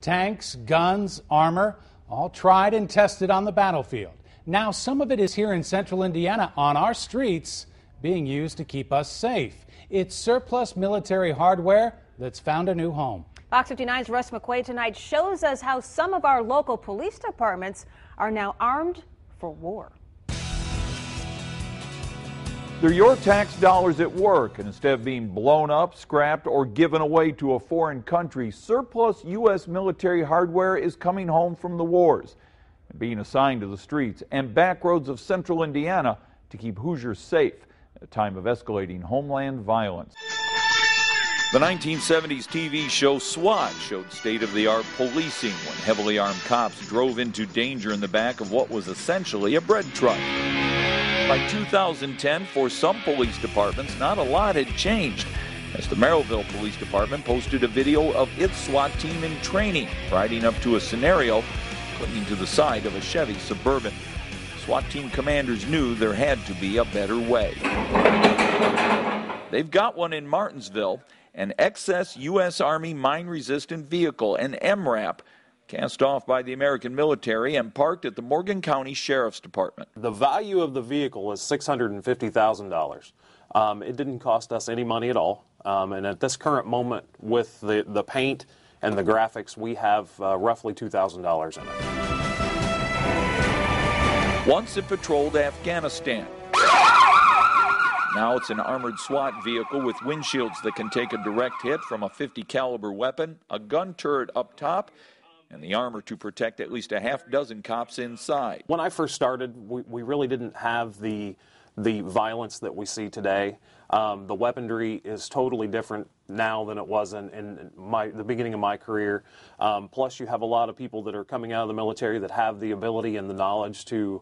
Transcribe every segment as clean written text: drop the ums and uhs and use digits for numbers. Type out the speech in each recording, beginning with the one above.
Tanks, guns, armor, all tried and tested on the battlefield. Now some of it is here in central Indiana on our streets being used to keep us safe. It's surplus military hardware that's found a new home. Fox 59's Russ McQuaid tonight shows us how some of our local police departments are now armed for war. They're your tax dollars at work, and instead of being blown up, scrapped, or given away to a foreign country, surplus U.S. military hardware is coming home from the wars and being assigned to the streets and back roads of central Indiana to keep Hoosiers safe at a time of escalating homeland violence. The 1970s TV show SWAT showed state-of-the-art policing when heavily armed cops drove into danger in the back of what was essentially a bread truck. By 2010, for some police departments, not a lot had changed, as the Merrillville Police Department posted a video of its SWAT team in training, riding up to a scenario, clinging to the side of a Chevy Suburban. SWAT team commanders knew there had to be a better way. They've got one in Martinsville, an XS U.S. Army mine-resistant vehicle, an MRAP, cast off by the American military and parked at the Morgan County Sheriff's Department. The value of the vehicle is $650,000. It didn't cost us any money at all. And at this current moment, with the paint and the graphics, we have roughly $2,000 in it. Once it patrolled Afghanistan. Now it's an armored SWAT vehicle with windshields that can take a direct hit from a .50 caliber weapon, a gun turret up top, and the armor to protect at least a half dozen cops inside. When I first started, we really didn't have the violence that we see today. The weaponry is totally different now than it was in the beginning of my career. Plus, you have a lot of people that are coming out of the military that have the ability and the knowledge to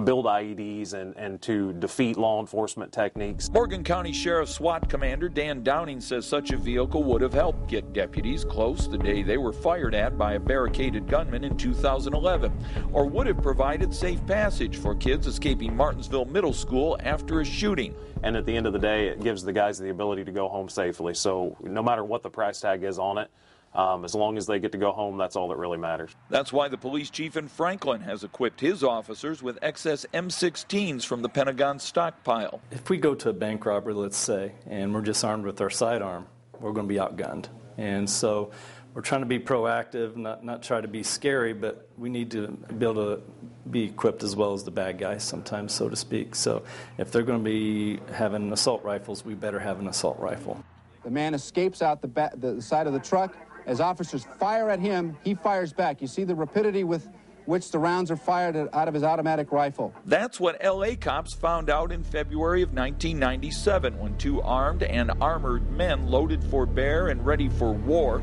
build IEDs and to defeat law enforcement techniques. Morgan County Sheriff SWAT Commander Dan Downing says such a vehicle would have helped get deputies close the day they were fired at by a barricaded gunman in 2011, or would have provided safe passage for kids escaping Martinsville Middle School after a shooting. And at the end of the day, it gives the guys the ability to go home safely. So no matter what the price tag is on it, as long as they get to go home, that's all that really matters. That's why the police chief in Franklin has equipped his officers with XS M16s from the Pentagon stockpile. If we go to a bank robbery, let's say, and we're just armed with our sidearm, we're going to be outgunned. And so we're trying to be proactive, not try to be scary, but we need to be able to be equipped as well as the bad guys sometimes, so to speak. So if they're going to be having assault rifles, we better have an assault rifle. The man escapes out the side of the truck. As officers fire at him, he fires back. You see the rapidity with which the rounds are fired out of his automatic rifle. That's what L.A. cops found out in February of 1997 when two armed and armored men loaded for bear and ready for war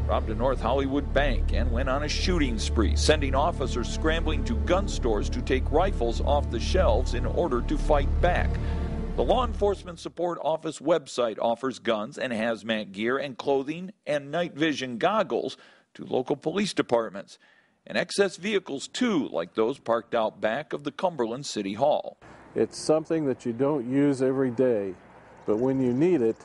robbed a North Hollywood bank and went on a shooting spree, sending officers scrambling to gun stores to take rifles off the shelves in order to fight back. The Law Enforcement Support Office website offers guns and hazmat gear and clothing and night vision goggles to local police departments, and excess vehicles too, like those parked out back of the Cumberland City Hall. It's something that you don't use every day, but when you need it,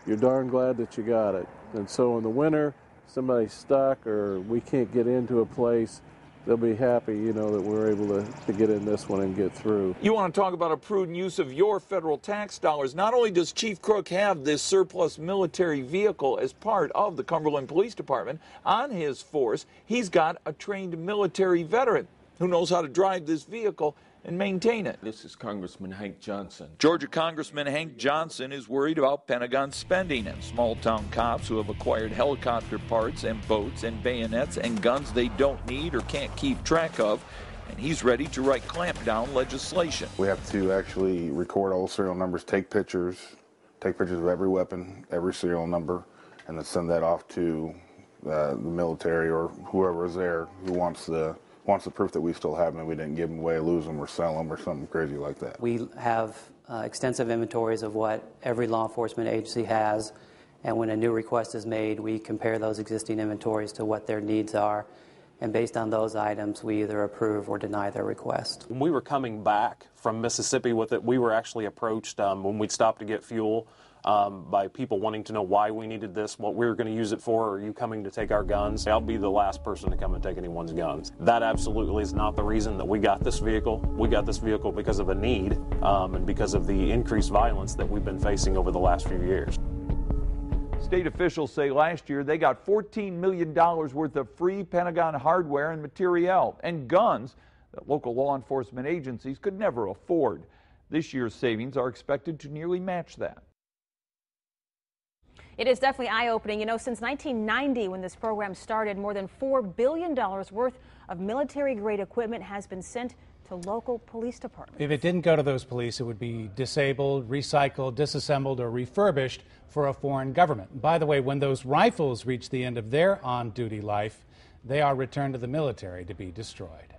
you're darn glad that you got it. And so in the winter, somebody's stuck or we can't get into a place, they'll be happy, you know, that we're able to get in this one and get through. You want to talk about a prudent use of your federal tax dollars. Not only does Chief Crook have this surplus military vehicle as part of the Cumberland Police Department, on his force, he's got a trained military veteran who knows how to drive this vehicle and maintain it. This is Congressman Hank Johnson. Georgia Congressman Hank Johnson is worried about Pentagon spending and small-town cops who have acquired helicopter parts and boats and bayonets and guns they don't need or can't keep track of, and he's ready to write clampdown legislation. We have to actually record all serial numbers, take pictures of every weapon, every serial number, and then send that off to the military or whoever is there who wants the proof that we still have them and we didn't give them away, lose them, or sell them, or something crazy like that. We have extensive inventories of what every law enforcement agency has, and when a new request is made, we compare those existing inventories to what their needs are, and based on those items, we either approve or deny their request. When we were coming back from Mississippi with it, we were actually approached when we'd stopped to get fuel by people wanting to know why we needed this, what we were going to use it for. Are you coming to take our guns? I'll be the last person to come and take anyone's guns. That absolutely is not the reason that we got this vehicle. We got this vehicle because of a need and because of the increased violence that we've been facing over the last few years. State officials say last year they got $14 million worth of free Pentagon hardware and materiel and guns that local law enforcement agencies could never afford. This year's savings are expected to nearly match that. It is definitely eye-opening. You know, since 1990, when this program started, more than $4 billion worth of military-grade equipment has been sent to local police departments. If it didn't go to those police, it would be disabled, recycled, disassembled, or refurbished for a foreign government. By the way, when those rifles reach the end of their on-duty life, they are returned to the military to be destroyed.